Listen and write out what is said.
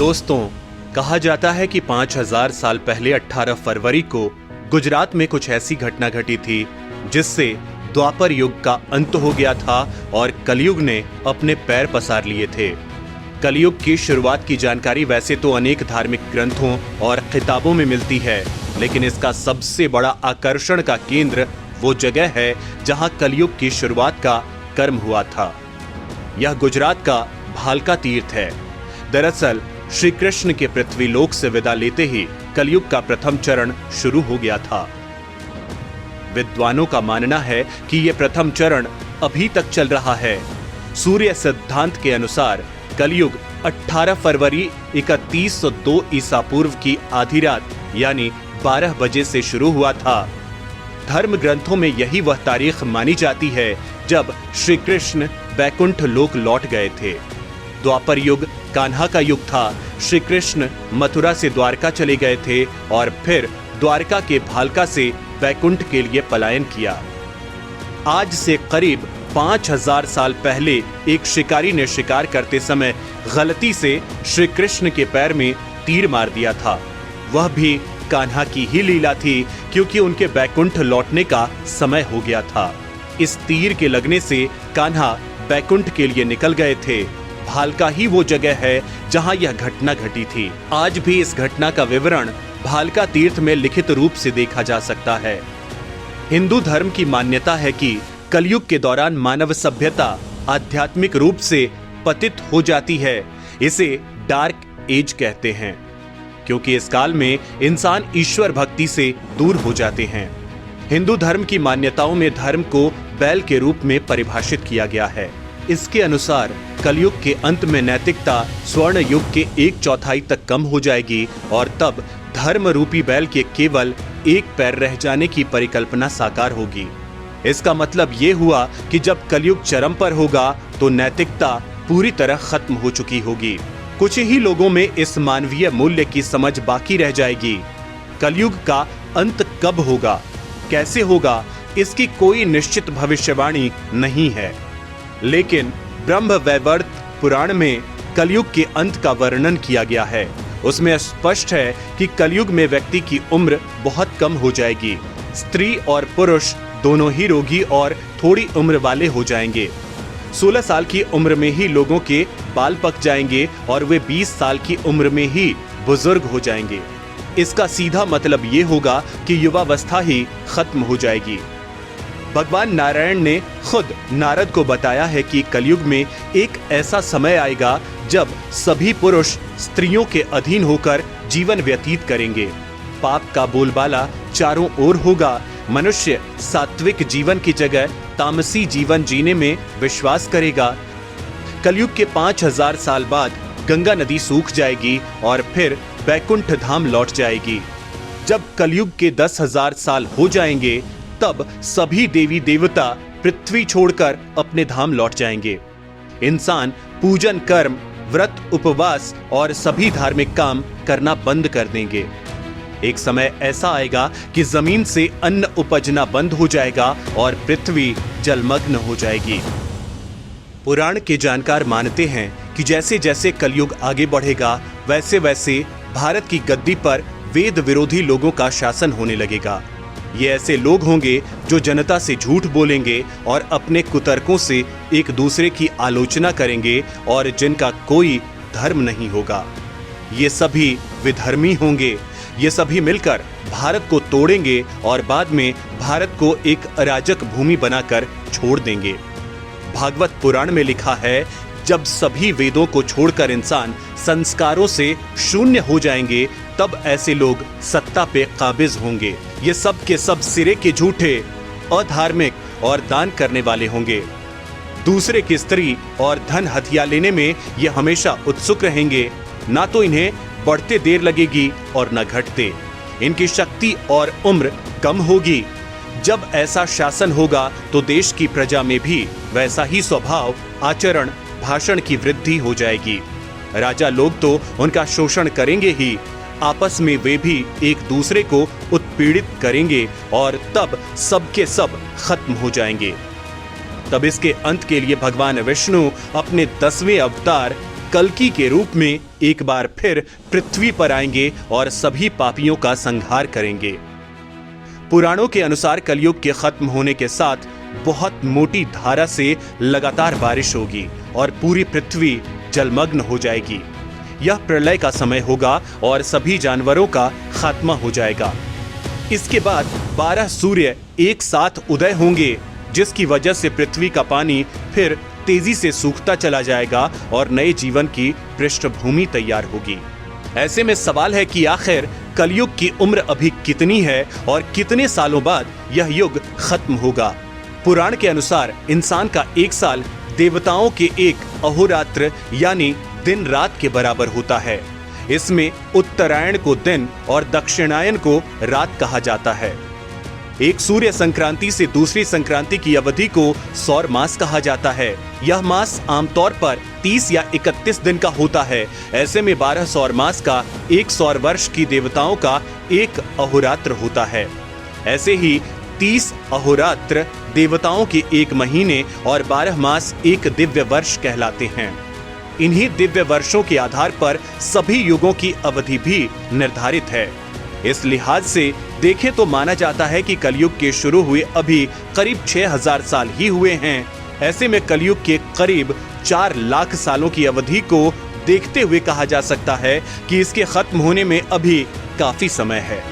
दोस्तों, कहा जाता है कि 5000 साल पहले 18 फरवरी को गुजरात में कुछ ऐसी घटना घटी थी जिससे द्वापर युग का अंत हो गया था और कलयुग ने अपने पैर पसार लिए थे। कलयुग की शुरुआत की जानकारी वैसे तो अनेक धार्मिक ग्रंथों और किताबों में मिलती है, लेकिन इसका सबसे बड़ा आकर्षण का केंद्र वो जगह है जहां कलयुग की शुरुआत का कर्म हुआ था। यह गुजरात का भालका तीर्थ है। दरअसल श्री कृष्ण के पृथ्वी लोक से विदा लेते ही कलयुग का प्रथम चरण शुरू हो गया था। विद्वानों का मानना है कि यह प्रथम चरण अभी तक चल रहा है। सूर्य सिद्धांत के अनुसार कलयुग 18 फरवरी 3102 ईसा पूर्व की आधी रात यानी 12 बजे से शुरू हुआ था। धर्म ग्रंथों में यही वह तारीख मानी जाती है जब श्री कृष्ण वैकुंठ लोक लौट गए थे। द्वापर युग कान्हा का युग था। श्री कृष्ण मथुरा से द्वारका चले गए थे और फिर द्वारका के भालका से वैकुंठ के लिए पलायन किया। आज से करीब 5000 साल पहले एक शिकारी ने शिकार करते समय गलती से श्री कृष्ण के पैर में तीर मार दिया था। वह भी कान्हा की ही लीला थी, क्योंकि उनके वैकुंठ लौटने का समय हो गया था। इस तीर के लगने से कान्हा वैकुंठ के लिए निकल गए थे। भालका ही वो जगह है जहां यह घटना घटी थी। आज भी इस घटना का विवरण भालका तीर्थ में लिखित रूप से देखा जा सकता है। हिंदू धर्म की मान्यता है कि कलयुग के दौरान मानव सभ्यता आध्यात्मिक रूप से पतित हो जाती है। इसे डार्क एज कहते हैं, क्योंकि इस काल में इंसान ईश्वर भक्ति से दूर हो जाते हैं। हिंदू धर्म की मान्यताओं में धर्म को बैल के रूप में परिभाषित किया गया है। इसके अनुसार कलयुग के अंत में नैतिकता स्वर्ण युग के 1/4 तक कम हो जाएगी और तब धर्म रूपी बैल के केवल एक पैर रह जाने की परिकल्पना साकार होगी। इसका मतलब ये हुआ कि जब कलयुग चरम पर होगा तो नैतिकता पूरी तरह खत्म हो चुकी होगी। कुछ ही लोगों में इस मानवीय मूल्य की समझ बाकी रह जाएगी। कलयुग का अंत कब होगा, कैसे होगा, इसकी कोई निश्चित भविष्यवाणी नहीं है, लेकिन ब्रह्म वैवर्त पुराण में कलयुग के अंत का वर्णन किया गया है। उसमें स्पष्ट है कि कलयुग में व्यक्ति की उम्र बहुत कम हो जाएगी। स्त्री और पुरुष दोनों ही रोगी और थोड़ी उम्र वाले हो जाएंगे। 16 साल की उम्र में ही लोगों के बाल पक जाएंगे और वे 20 साल की उम्र में ही बुजुर्ग हो जाएंगे। इसका सीधा मतलब ये होगा कि युवावस्था ही खत्म हो जाएगी। भगवान नारायण ने खुद नारद को बताया है कि कलयुग में एक ऐसा समय आएगा जब सभी पुरुष स्त्रियों के अधीन होकर जीवन व्यतीत करेंगे। पाप का बोलबाला चारों ओर होगा। मनुष्य सात्विक जीवन की जगह तामसी जीवन जीने में विश्वास करेगा। कलयुग के 5000 साल बाद गंगा नदी सूख जाएगी और फिर वैकुंठ धाम लौट जाएगी। जब कलयुग के 10,000 साल हो जाएंगे तब सभी देवी देवता पृथ्वी छोड़कर अपने धाम लौट जाएंगे। इंसान पूजन कर्म, व्रत, उपवास और सभी धार्मिक काम करना बंद कर देंगे। एक समय ऐसा आएगा कि जमीन से अन्न उपजना बंद हो जाएगा और पृथ्वी जलमग्न हो जाएगी। पुराण के जानकार मानते हैं कि जैसे जैसे कलयुग आगे बढ़ेगा वैसे वैसे भारत की गद्दी पर वेद विरोधी लोगों का शासन होने लगेगा। ये ऐसे लोग होंगे जो जनता से झूठ बोलेंगे और अपने कुतर्कों से एक दूसरे की आलोचना करेंगे और जिनका कोई धर्म नहीं होगा। ये सभी विधर्मी होंगे। ये सभी मिलकर भारत को तोड़ेंगे और बाद में भारत को एक अराजक भूमि बनाकर छोड़ देंगे। भागवत पुराण में लिखा है, जब सभी वेदों को छोड़कर इंसान संस्कारों से शून्य हो जाएंगे तब ऐसे लोग सत्ता पे काबिज होंगे। ये सब के सब सिरे के झूठे, अधार्मिक और दान करने वाले होंगे। दूसरे की स्त्री और धन हथिया लेने में ये हमेशा उत्सुक रहेंगे। ना तो इन्हें बढ़ते देर लगेगी और न घटते। इनकी शक्ति और उम्र कम होगी। जब ऐसा शासन होगा तो देश की प्रजा में भी वैसा ही स्वभाव, आचरण, भाषण की वृद्धि हो जाएगी। राजा लोग तो उनका शोषण करेंगे ही, आपस में वे भी एक दूसरे को उत्पीड़ित करेंगे और तब सबके सब खत्म हो जाएंगे। तब इसके अंत के लिए भगवान विष्णु अपने 10वें अवतार कल्कि के रूप में एक बार फिर पृथ्वी पर आएंगे और सभी पापियों का संहार करेंगे। पुराणों के अनुसार कलयुग के खत्म होने के साथ बहुत मोटी धारा से लगातार बारिश होगी और पूरी पृथ्वी जलमग्न हो जाएगी। यह प्रलय का समय होगा और सभी जानवरों का खात्मा हो जाएगा। इसके बाद 12 सूर्य एक साथ उदय होंगे, जिसकी वजह से पृथ्वी का पानी फिर तेजी से सूखता चला जाएगा और नए जीवन की पृष्ठभूमि तैयार होगी। ऐसे में सवाल है कि आखिर कलयुग की उम्र अभी कितनी है और कितने सालों बाद यह युग खत्म होगा। पुराण के अनुसार इंसान का एक साल देवताओं के एक अहोरात्र यानी दिन रात के बराबर होता है। इसमें उत्तरायण को दिन और दक्षिणायन को रात कहा जाता है। एक सूर्य संक्रांति से दूसरी संक्रांति की अवधि को सौर मास कहा जाता है। यह मास आमतौर पर 30 या 31 दिन का होता है। ऐसे में 12 सौर मास का एक सौर वर्ष की देवताओं का एक अहोरात्र होता है। ऐसे ही 30 अहोरात्र देवताओं के एक महीने और 12 मास एक दिव्य वर्ष कहलाते हैं। इन्हीं दिव्य वर्षों के आधार पर सभी युगों की अवधि भी निर्धारित है। इस लिहाज से देखें तो माना जाता है कि कलयुग के शुरू हुए अभी करीब 6000 साल ही हुए हैं। ऐसे में कलयुग के करीब 4 लाख सालों की अवधि को देखते हुए कहा जा सकता है कि इसके खत्म होने में अभी काफी समय है।